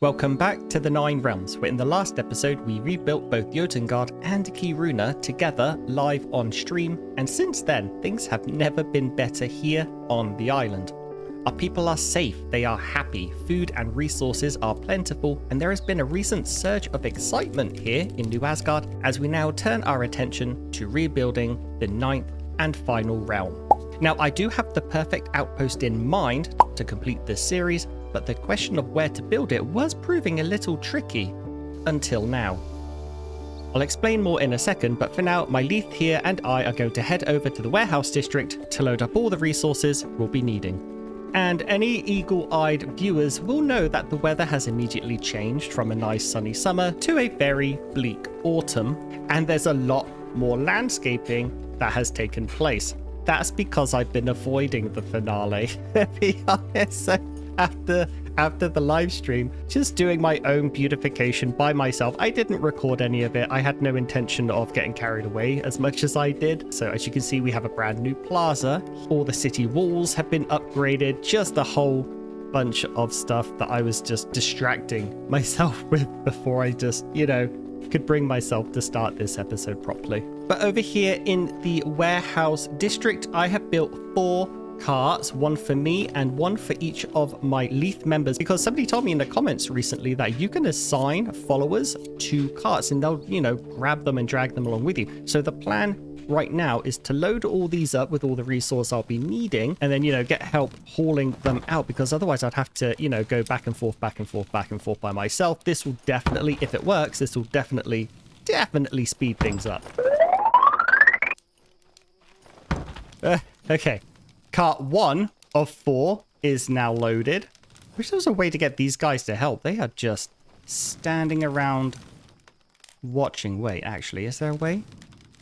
Welcome back to the Nine Realms, where in the last episode we rebuilt both Jotengard and Kiruna together live on stream, and since then things have never been better here on the island. Our people are safe, they are happy, food and resources are plentiful, and there has been a recent surge of excitement here in New Asgard as we now turn our attention to rebuilding the ninth and final realm. Now, I do have the perfect outpost in mind to complete this series, but the question of where to build it was proving a little tricky until now. I'll explain more in a second, but for now, my Leith here and I are going to head over to the warehouse district to load up all the resources we'll be needing. And any eagle-eyed viewers will know that the weather has immediately changed from a nice sunny summer to a very bleak autumn, and there's a lot more landscaping that has taken place. That's because I've been avoiding the finale, to be honest. So after the live stream, just doing my own beautification by myself. I didn't record any of it. I had no intention of getting carried away as much as I did. So as you can see, we have a brand new plaza. All the city walls have been upgraded. Just a whole bunch of stuff that I was just distracting myself with before I just, could bring myself to start this episode properly. But over here in the warehouse district, I have built 4 carts, one for me and one for each of my Leith members, because somebody told me in the comments recently that you can assign followers to carts and they'll, grab them and drag them along with you. So the plan right now is to load all these up with all the resources I'll be needing and then, get help hauling them out, because otherwise I'd have to, go back and forth by myself. This will definitely, if it works, this will definitely speed things up. Okay. Cart 1 of 4 is now loaded. I wish there was a way to get these guys to help. They are just standing around watching. Wait, actually, is there a way?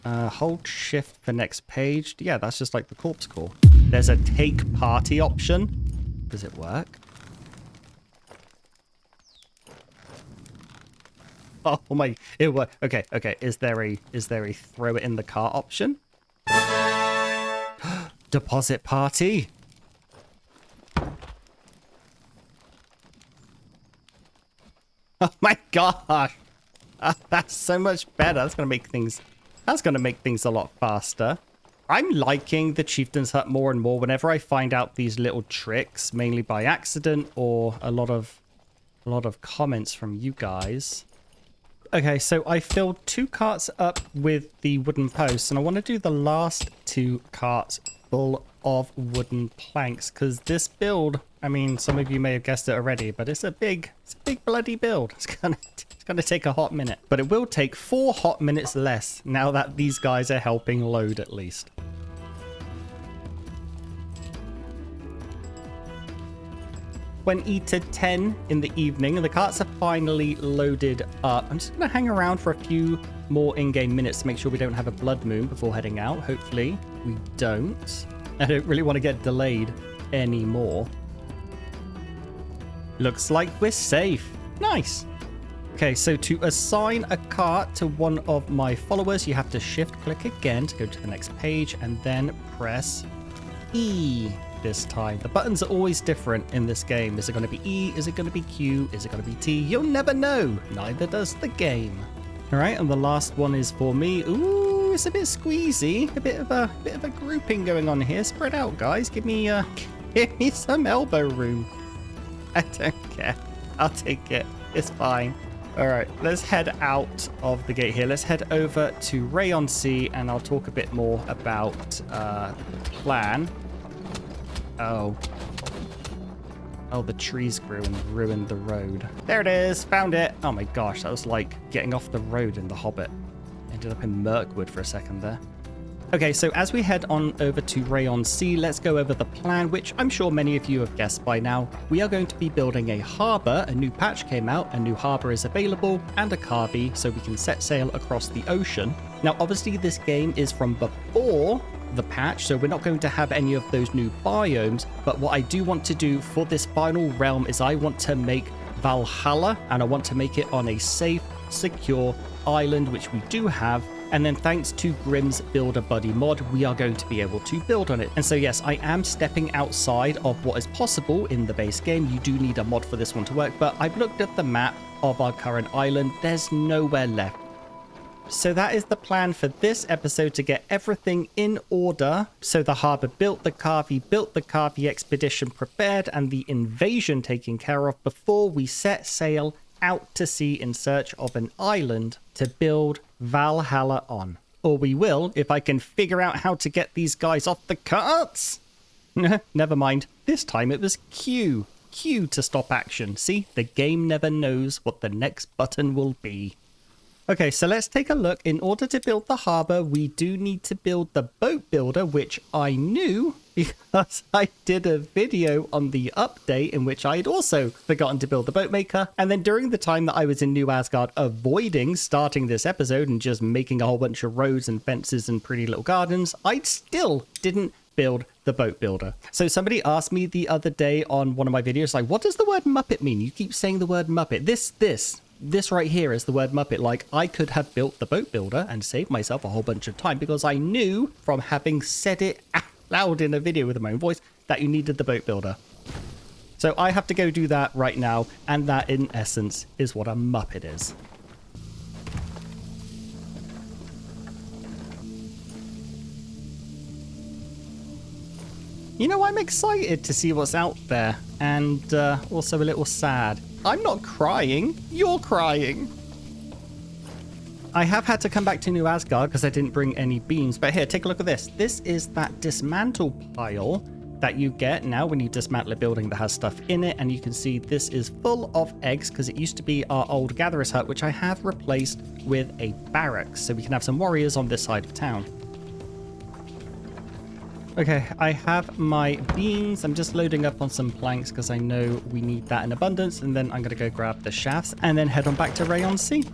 Hold shift for next page. Yeah, that's just like the corpse call. There's a take party option. Does it work? Oh my, it worked. Okay. Is there a throw it in the cart option? Deposit party. Oh my gosh. That's so much better. That's going to make things a lot faster. I'm liking the Chieftain's Hut more and more whenever I find out these little tricks, mainly by accident or a lot of comments from you guys. Okay, so I filled 2 carts up with the wooden posts, and I want to do the last 2 carts full of wooden planks, because this build, I mean, some of you may have guessed it already, but it's a big bloody build. It's gonna take a hot minute, but it will take 4 hot minutes less now that these guys are helping load at least. When to 10 in the evening and the carts are finally loaded up, I'm just gonna hang around for a few more in-game minutes to make sure we don't have a blood moon before heading out. Hopefully we don't. I don't really want to get delayed anymore. Looks like we're safe. Nice. Okay, so to assign a cart to one of my followers, you have to shift click again to go to the next page and then press E this time. The buttons are always different in this game. Is it going to be E? Is it going to be Q? Is it going to be T? You'll never know. Neither does the game. All right, and the last one is for me. Ooh, it's a bit squeezy. A bit of a grouping going on here. Spread out, guys. Give me some elbow room. I don't care. I'll take it. It's fine. All right, let's head out of the gate here. Let's head over to Rayon Sea, and I'll talk a bit more about the plan. Oh, the trees grew and ruined the road. There it is. Found it. Oh my gosh, that was like getting off the road in The Hobbit. Ended up in Mirkwood for a second there. Okay, so as we head on over to Rayon Sea, let's go over the plan, which I'm sure many of you have guessed by now. We are going to be building a harbour. A new patch came out, a new harbour is available, and a carvey, so we can set sail across the ocean. Now, obviously, this game is from before the patch, so we're not going to have any of those new biomes, but what I do want to do for this final realm is I want to make Valhalla, and I want to make it on a safe, secure island, which we do have And then thanks to Grim's Builder Buddy mod, we are going to be able to build on it. And so yes, I am stepping outside of what is possible in the base game. You do need a mod for this one to work, but I've looked at the map of our current island. There's nowhere left. So that is the plan for this episode, to get everything in order. So the harbor built, the carvey expedition prepared, and the invasion taken care of before we set sail out to sea in search of an island to build Valhalla on. Or we will, if I can figure out how to get these guys off the carts. Never mind. This time it was Q. Q to stop action. See, the game never knows what the next button will be. Okay, so let's take a look. In order to build the harbor, we do need to build the boat builder, which I knew because I did a video on the update in which I had also forgotten to build the boat maker. And then during the time that I was in New Asgard avoiding starting this episode and just making a whole bunch of roads and fences and pretty little gardens, I still didn't build the boat builder. So somebody asked me the other day on one of my videos, like, what does the word Muppet mean? You keep saying the word Muppet. This right here is the word Muppet. Like, I could have built the boat builder and saved myself a whole bunch of time because I knew from having said it out loud in a video with my own voice that you needed the boat builder. So I have to go do that right now, and that in essence is what a Muppet is. You know, I'm excited to see what's out there, and also a little sad. I'm not crying, you're crying. I have had to come back to New Asgard because I didn't bring any beams, but here, take a look at this. This is that dismantle pile that you get now when you dismantle a building that has stuff in it, and you can see this is full of eggs because it used to be our old gatherer's hut, which I have replaced with a barracks, so we can have some warriors on this side of town. Okay, I have my beams. I'm just loading up on some planks because I know we need that in abundance. And then I'm going to go grab the shafts and then head on back to Rayon Sea.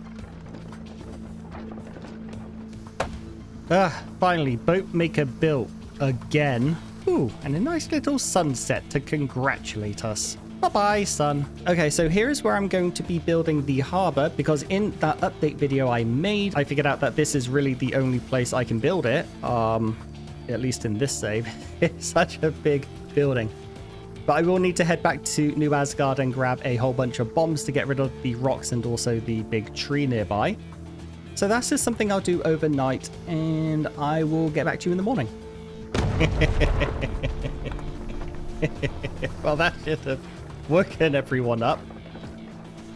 Finally, boat maker built again. Ooh, and a nice little sunset to congratulate us. Bye-bye, sun. Okay, so here is where I'm going to be building the harbor, because in that update video I made, I figured out that this is really the only place I can build it. At least in this save. It's such a big building. But I will need to head back to New Asgard and grab a whole bunch of bombs to get rid of the rocks and also the big tree nearby. So that's just something I'll do overnight, and I will get back to you in the morning. Well, that should have woken everyone up.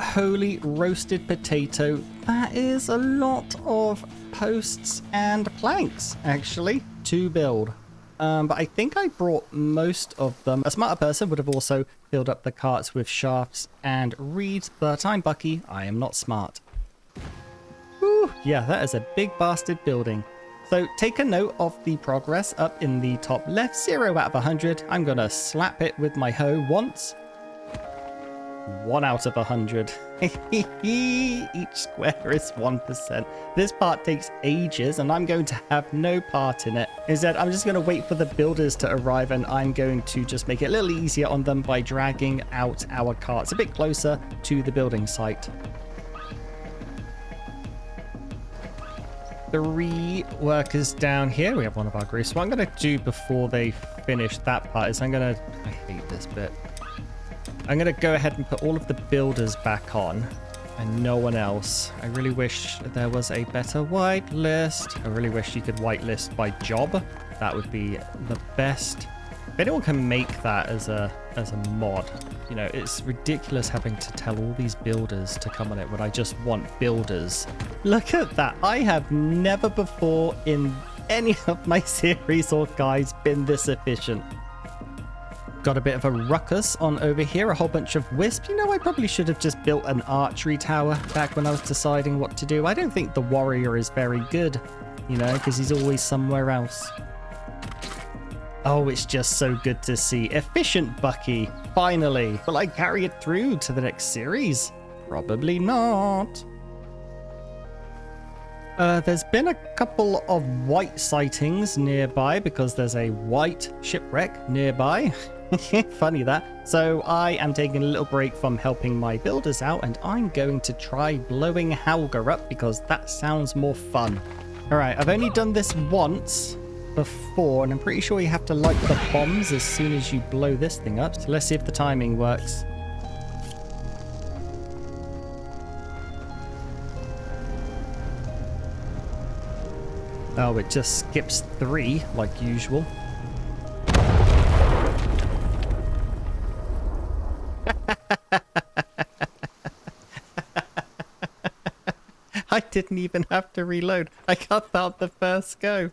Holy roasted potato. That is a lot of posts and planks, actually, to build. But I think I brought most of them. A smarter person would have also filled up the carts with shafts and reeds, but I'm Bucky. I am not smart. Whew, yeah, that is a big bastard building. So take a note of the progress up in the top left, 0 out of 100. I'm going to slap it with my hoe once. 1 out of 100. Each square is 1%. This part takes ages and I'm going to have no part in it. Instead, I'm just going to wait for the builders to arrive, and I'm going to just make it a little easier on them by dragging out our carts a bit closer to the building site. 3 workers down here. We have one of our groups. What I'm going to do before they finish that part is I hate this bit. I'm going to go ahead and put all of the builders back on and no one else. I really wish there was a better whitelist. I really wish you could whitelist by job. That would be the best. If anyone can make that as a mod, you know, it's ridiculous having to tell all these builders to come on it when I just want builders. Look at that. I have never before in any of my series or guides been this efficient. Got a bit of a ruckus on over here, a whole bunch of wisps. You know, I probably should have just built an archery tower back when I was deciding what to do. I don't think the warrior is very good, you know, because he's always somewhere else. Oh, it's just so good to see. Efficient Bucky, finally. Will I carry it through to the next series? Probably not. There's been a couple of white sightings nearby because there's a white shipwreck nearby. Funny that. So I am taking a little break from helping my builders out, and I'm going to try blowing Helga up because that sounds more fun. All right, I've only done this once before, and I'm pretty sure you have to light the bombs as soon as you blow this thing up. So let's see if the timing works. Oh, it just skips 3 like usual. I didn't even have to reload. I got out the first go.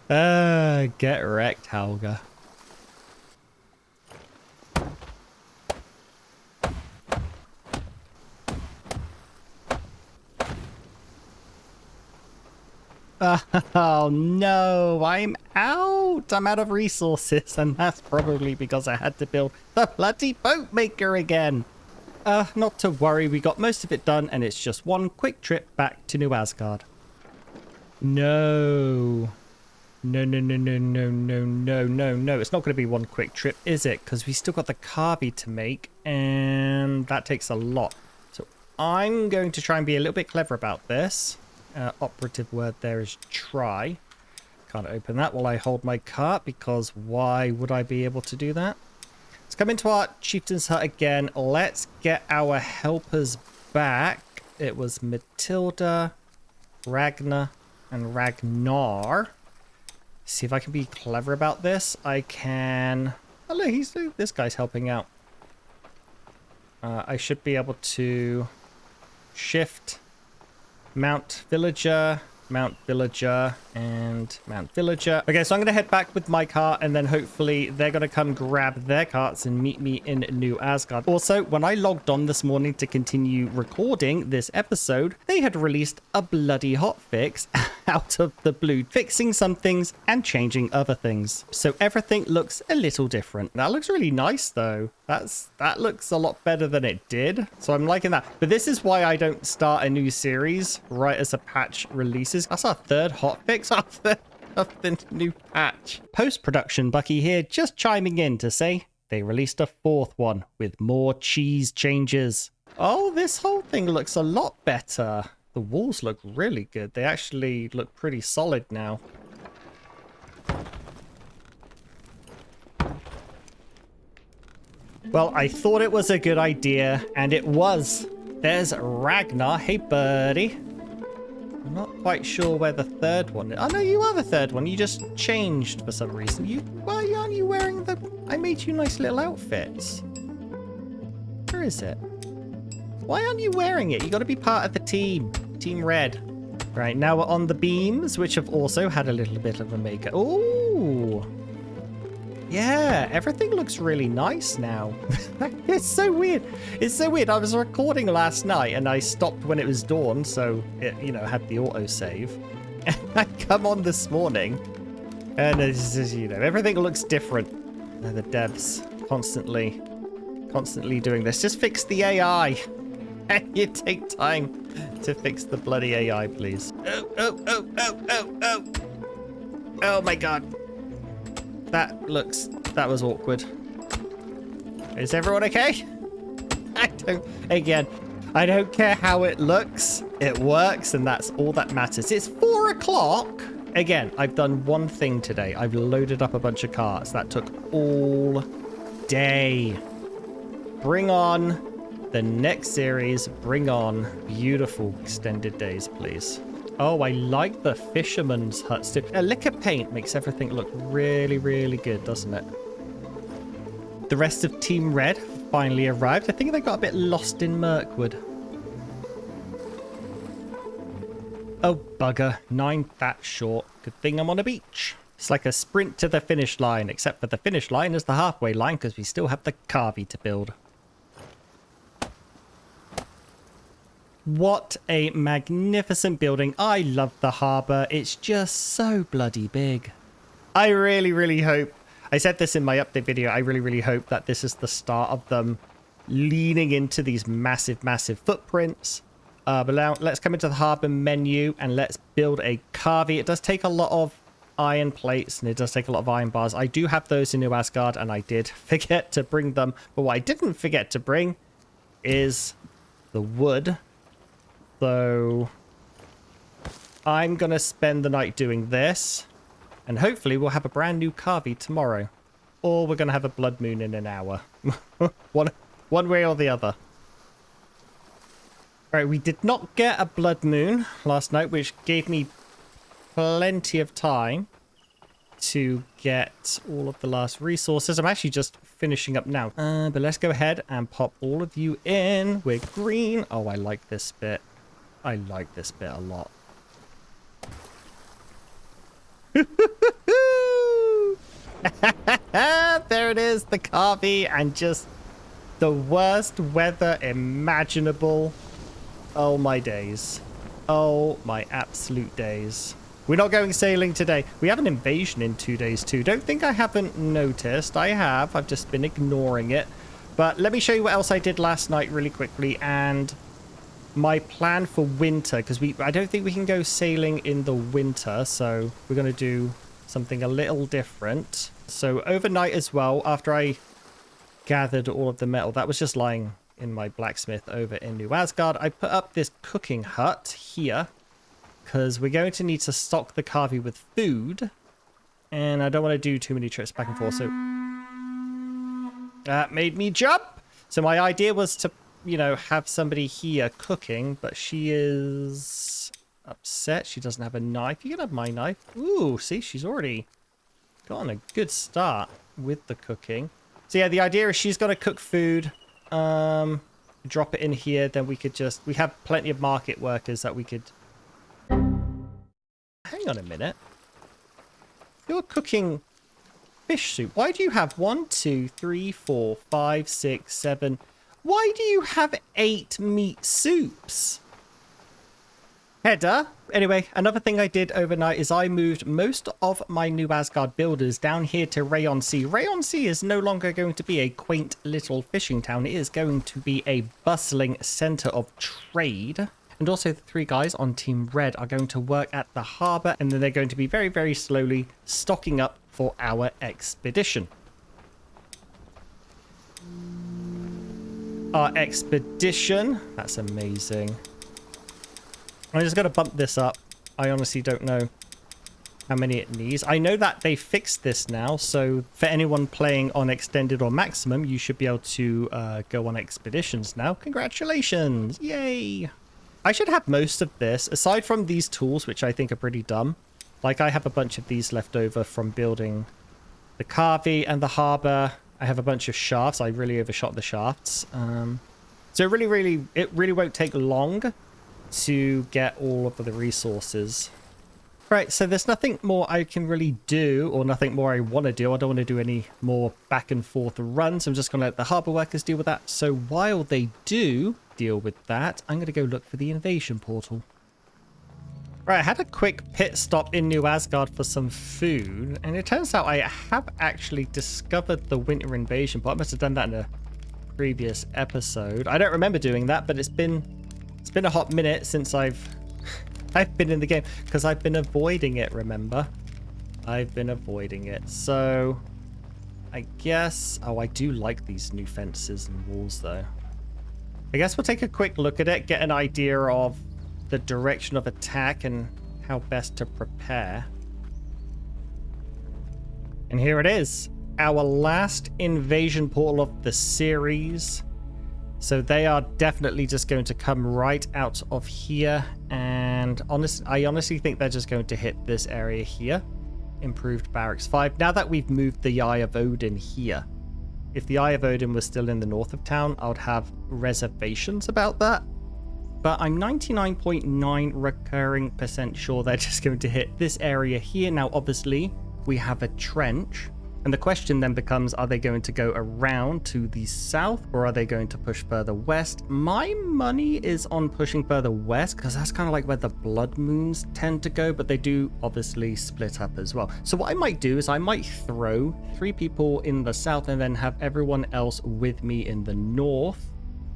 Get wrecked, Helga. Oh no, I'm out. I'm out of resources, and that's probably because I had to build the bloody boat maker again. Not to worry, we got most of it done, and it's just one quick trip back to New Asgard. No. No, no, no, no, no, no, no, no, no. It's not going to be one quick trip, is it? Because we still got the carvey to make, and that takes a lot. So I'm going to try and be a little bit clever about this. Operative word there is try. Can't open that while I hold my cart, because why would I be able to do that? Let's come into our chieftain's hut again. Let's get our helpers back. It was Matilda, Ragnar, and Ragnar. See if I can be clever about this. I can... Oh, look, this guy's helping out. I should be able to shift, mount villager, and mount villager. Okay, so I'm going to head back with my cart, and then hopefully they're going to come grab their carts and meet me in New Asgard. Also, when I logged on this morning to continue recording this episode, they had released a bloody hotfix out of the blue, fixing some things and changing other things. So everything looks a little different. That looks really nice, though. That looks a lot better than it did. So I'm liking that. But this is why I don't start a new series right as a patch releases. That's our third hotfix of the new patch. Post-production Bucky here, just chiming in to say they released a 4th one with more cheese changes. Oh, this whole thing looks a lot better. The walls look really good. They actually look pretty solid now. Well, I thought it was a good idea, and it was. There's Ragnar. Hey, buddy. I'm not quite sure where the third one is. Oh, no, you are the third one. You just changed for some reason. Why aren't you wearing the... I made you nice little outfits. Where is it? Why aren't you wearing it? You got to be part of the team. Team Red. Right, now we're on the beams, which have also had a little bit of a makeover. Ooh. Yeah, everything looks really nice now. It's so weird. It's so weird. I was recording last night and I stopped when it was dawn, so it, had the autosave. And I come on this morning and it's just, everything looks different. The devs constantly doing this. Just fix the AI. And you take time to fix the bloody AI, please. Oh. Oh my god. That was awkward. Is everyone okay? I don't care how it looks. It works, and that's all that matters. It's 4 o'clock. Again, I've done one thing today. I've loaded up a bunch of carts. That took all day. Bring on the next series. Bring on beautiful extended days, please. Oh, I like the fisherman's huts too. A lick of paint makes everything look really, really good, doesn't it? The rest of Team Red finally arrived. I think they got a bit lost in Mirkwood. Oh, bugger. 9 that short. Good thing I'm on a beach. It's like a sprint to the finish line, except for the finish line is the halfway line because we still have the carvey to build. What a magnificent building. I love the harbour. It's just so bloody big. I really, really hope, I said this in my update video, I really, really hope that this is the start of them leaning into these massive, massive footprints. But now let's come into the harbour menu and let's build a carvey. It does take a lot of iron plates and it does take a lot of iron bars. I do have those in New Asgard and I did forget to bring them. But what I didn't forget to bring is the wood So I'm going to spend the night doing this. And hopefully we'll have a brand new carvey tomorrow. Or we're going to have a blood moon in an hour. one way or the other. Right, we did not get a blood moon last night, which gave me plenty of time to get all of the last resources. I'm actually just finishing up now. But let's go ahead and pop all of you in. We're green. Oh, I like this bit. I like this bit a lot. There it is, the carvey, and just the worst weather imaginable. Oh my days. Oh my absolute days. We're not going sailing today. We have an invasion in 2 days too. Don't think I haven't noticed. I have. I've just been ignoring it. But let me show you what else I did last night really quickly, and my plan for winter, because I don't think we can go sailing in the winter, so we're going to do something a little different. So overnight as well, after I gathered all of the metal that was just lying in my blacksmith over in New Asgard, I put up this cooking hut here because we're going to need to stock the carvey with food, and I don't want to do too many trips back and forth. So that made me jump. So my idea was to, you know, have somebody here cooking, but she is upset. She doesn't have a knife. You can have my knife. Ooh, see, she's already gotten a good start with the cooking. So yeah, the idea is she's going to cook food, drop it in here, then we have plenty of market workers that we could... Hang on a minute. You're cooking fish soup. Why do you have 1, 2, 3, 4, 5, 6, 7... Why do you have 8 meat soups? Header. Anyway, another thing I did overnight is I moved most of my New Asgard builders down here to Rayon Sea. Rayon Sea is no longer going to be a quaint little fishing town. It is going to be a bustling center of trade. And also the 3 guys on Team Red are going to work at the harbor, and then they're going to be very, very slowly stocking up for our expedition. Our expedition. That's amazing. I'm just going to bump this up. I honestly don't know how many it needs. I know that they fixed this now, so for anyone playing on extended or maximum, you should be able to go on expeditions now. Congratulations! Yay! I should have most of this, aside from these tools, which I think are pretty dumb. Like, I have a bunch of these left over from building the carvey and the harbor. I have a bunch of shafts. I really overshot the shafts. So it really won't take long to get all of the resources. Right, so there's nothing more I can really do, or nothing more I want to do. I don't want to do any more back and forth runs. I'm just going to let the harbor workers deal with that. So while they do deal with that, I'm going to go look for the invasion portal. Right, I had a quick pit stop in New Asgard for some food, and it turns out I have actually discovered the winter invasion portal. I must have done that in a previous episode. I don't remember doing that, but it's been a hot minute since I've been in the game, because I've been avoiding it, remember? I've been avoiding it. So I guess... Oh, I do like these new fences and walls, though. I guess we'll take a quick look at it, get an idea of the direction of attack and how best to prepare. And here it is. Our last invasion portal of the series. So they are definitely just going to come right out of here. And I honestly think they're just going to hit this area here. Improved Barracks 5. Now that we've moved the Eye of Odin here. If the Eye of Odin was still in the north of town, I would have reservations about that. But I'm 99.9% recurring sure they're just going to hit this area here. Now, obviously, we have a trench. And the question then becomes, are they going to go around to the south, or are they going to push further west? My money is on pushing further west, because that's kind of like where the blood moons tend to go, but they do obviously split up as well. So what I might do is I might throw 3 people in the south and then have everyone else with me in the north.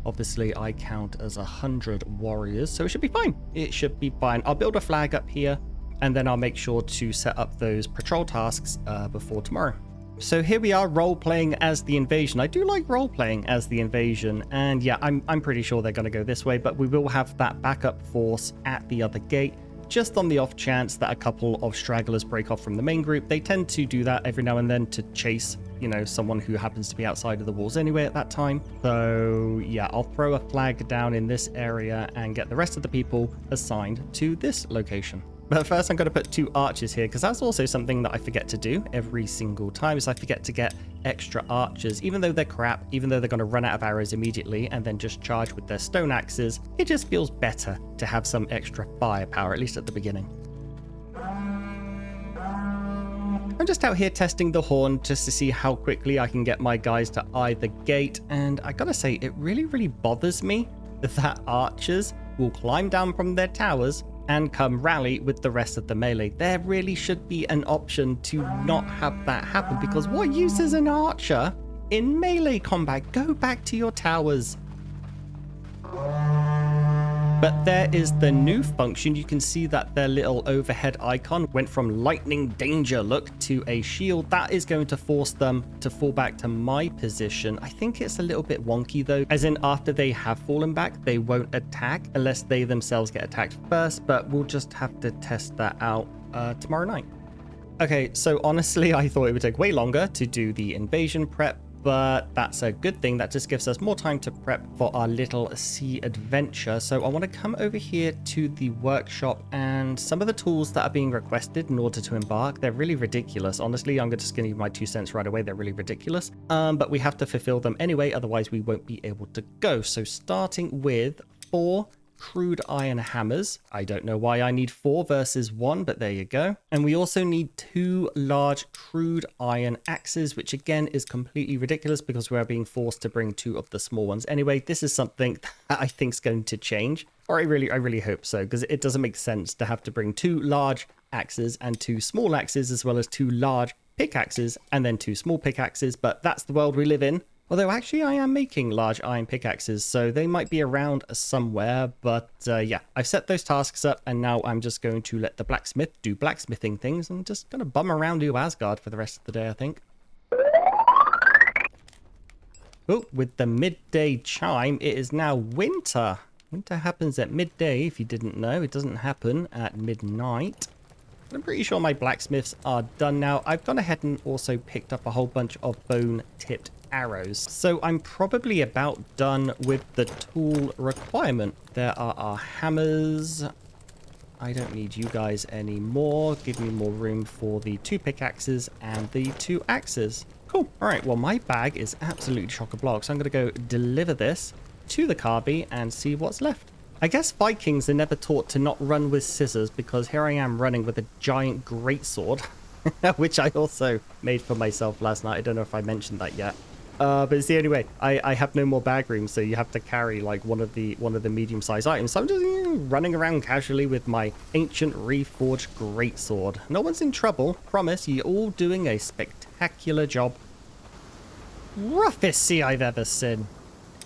Obviously, I count as 100 warriors, so it should be fine. It should be fine. I'll build a flag up here, and then I'll make sure to set up those patrol tasks before tomorrow. So here we are role-playing as the invasion. I do like role-playing as the invasion. And yeah, I'm pretty sure they're going to go this way, but we will have that backup force at the other gate. Just on the off chance that a couple of stragglers break off from the main group. They tend to do that every now and then to chase, you know, someone who happens to be outside of the walls anyway at that time. So yeah, I'll throw a flag down in this area and get the rest of the people assigned to this location. But first I'm going to put 2 archers here, because that's also something that I forget to do every single time, is I forget to get extra archers. Even though they're crap, even though they're going to run out of arrows immediately and then just charge with their stone axes, it just feels better to have some extra firepower, at least at the beginning. I'm just out here testing the horn just to see how quickly I can get my guys to eye the gate, and I gotta say, it really bothers me that archers will climb down from their towers and come rally with the rest of the melee. There really should be an option to not have that happen, because what use is an archer in melee combat? Go back to your towers. But there is the new function. You can see that their little overhead icon went from lightning danger look to a shield. That is going to force them to fall back to my position. I think it's a little bit wonky though, as in after they have fallen back, they won't attack unless they themselves get attacked first, but we'll just have to test that out tomorrow night. Okay, so honestly, I thought it would take way longer to do the invasion prep, but that's a good thing. That just gives us more time to prep for our little sea adventure. So I want to come over here to the workshop, and some of the tools that are being requested in order to embark, they're really ridiculous. Honestly, I'm just going to give my 2 cents right away. They're really ridiculous. But we have to fulfill them anyway, otherwise we won't be able to go. So starting with 4 crude iron hammers. I don't know why I need 4 versus 1, but there you go. And we also need 2 large crude iron axes, which again is completely ridiculous because we're being forced to bring 2 of the small ones. Anyway, this is something that I think is going to change, or I really hope so, because it doesn't make sense to have to bring 2 large axes and 2 small axes, as well as 2 large pickaxes and then 2 small pickaxes. But that's the world we live in. Although actually I am making large iron pickaxes, so they might be around somewhere. But yeah, I've set those tasks up, and now I'm just going to let the blacksmith do blacksmithing things and just gonna bum around to Asgard for the rest of the day, I think. Oh, with the midday chime, it is now winter. Winter happens at midday, if you didn't know. It doesn't happen at midnight. I'm pretty sure my blacksmiths are done now. I've gone ahead and also picked up a whole bunch of bone-tipped arrows. So I'm probably about done with the tool requirement. There are our hammers. I don't need you guys anymore. Give me more room for the 2 pickaxes and the 2 axes. Cool. All right. Well, my bag is absolutely chock-a-block, so I'm going to go deliver this to the carvey and see what's left. I guess Vikings are never taught to not run with scissors, because here I am running with a giant greatsword, which I also made for myself last night. I don't know if I mentioned that yet. But it's the only way. I have no more bag room, so you have to carry like one of the medium-sized items. So I'm just running around casually with my ancient reforged greatsword. No one's in trouble. Promise, you're all doing a spectacular job. Roughest sea I've ever seen.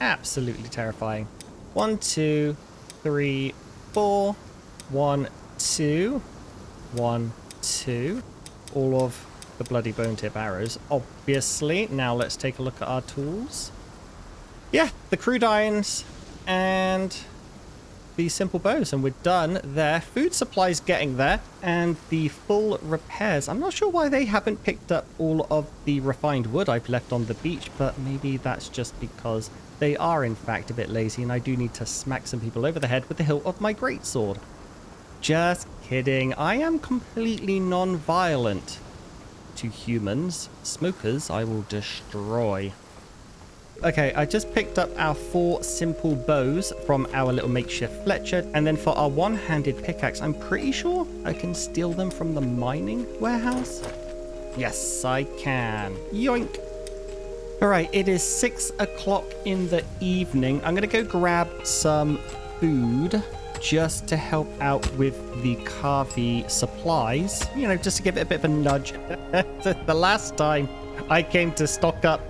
Absolutely terrifying. 1, 2, 3, 4. 1, 2. 1, 2. All of the bloody bone tip arrows, obviously. Now let's take a look at our tools. Yeah, the crude irons and the simple bows, and we're done there. Food supplies getting there, and the full repairs. I'm not sure why they haven't picked up all of the refined wood I've left on the beach, but maybe that's just because they are in fact a bit lazy, and I do need to smack some people over the head with the hilt of my greatsword. Just kidding. I am completely non-violent to humans. Smokers I will destroy. Okay, I just picked up our 4 simple bows from our little makeshift Fletcher, and then for our one-handed pickaxe, I'm pretty sure I can steal them from the mining warehouse. Yes, I can. Yoink. All right, it is 6 o'clock in the evening. I'm gonna go grab some food just to help out with the carvey supplies, you know, just to give it a bit of a nudge. The last time I came to stock up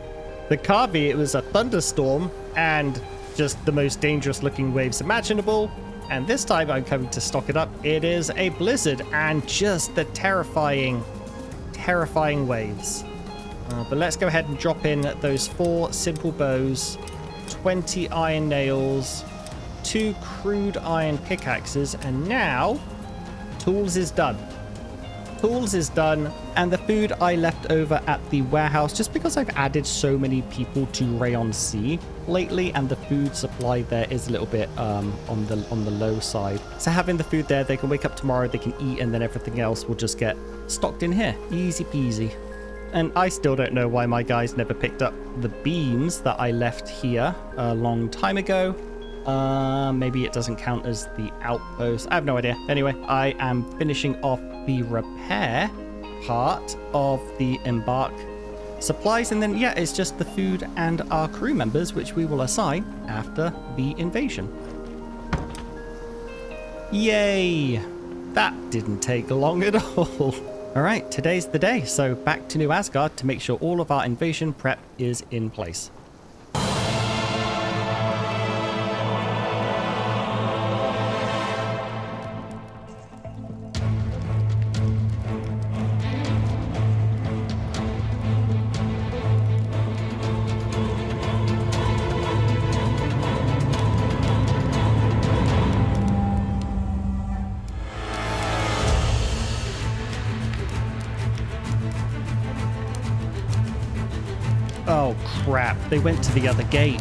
the carvey, it was a thunderstorm and just the most dangerous looking waves imaginable. And this time I'm coming to stock it up, it is a blizzard and just the terrifying waves. But let's go ahead and drop in those 4 simple bows, 20 iron nails, 2 crude iron pickaxes, and now tools is done. Tools is done, and the food I left over at the warehouse, just because I've added so many people to Rayon Sea lately, and the food supply there is a little bit on the low side. So having the food there, they can wake up tomorrow, they can eat, and then everything else will just get stocked in here. Easy peasy. And I still don't know why my guys never picked up the beams that I left here a long time ago. Maybe it doesn't count as the outpost. I have no idea. Anyway, I am finishing off the repair part of the embark supplies, and then yeah, it's just the food and our crew members, which we will assign after the invasion. Yay! That didn't take long at all. All right, today's the day, so back to New Asgard to make sure all of our invasion prep is in place. Oh crap, they went to the other gate.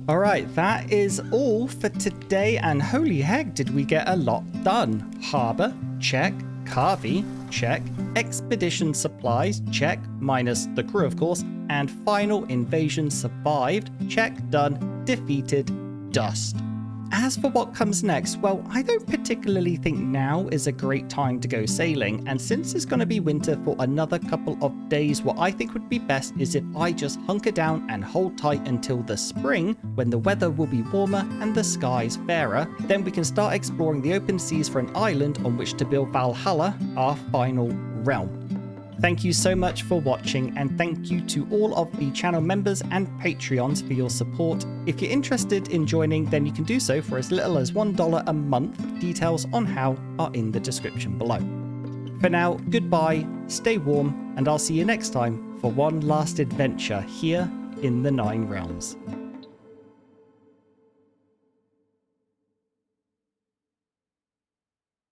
Alright, that is all for today, and holy heck did we get a lot done. Harbour, check. Carvey, check. Expedition supplies, check. Minus the crew, of course. And final invasion survived, check. Done. Defeated. Dust. As for what comes next, well, I don't particularly think now is a great time to go sailing, and since it's going to be winter for another couple of days, what I think would be best is if I just hunker down and hold tight until the spring, when the weather will be warmer and the skies fairer. Then we can start exploring the open seas for an island on which to build Valhalla, our final realm. Thank you so much for watching, and thank you to all of the channel members and Patreons for your support. If you're interested in joining, then you can do so for as little as $1 a month. Details on how are in the description below. For now, goodbye, stay warm, and I'll see you next time for one last adventure here in the Nine Realms.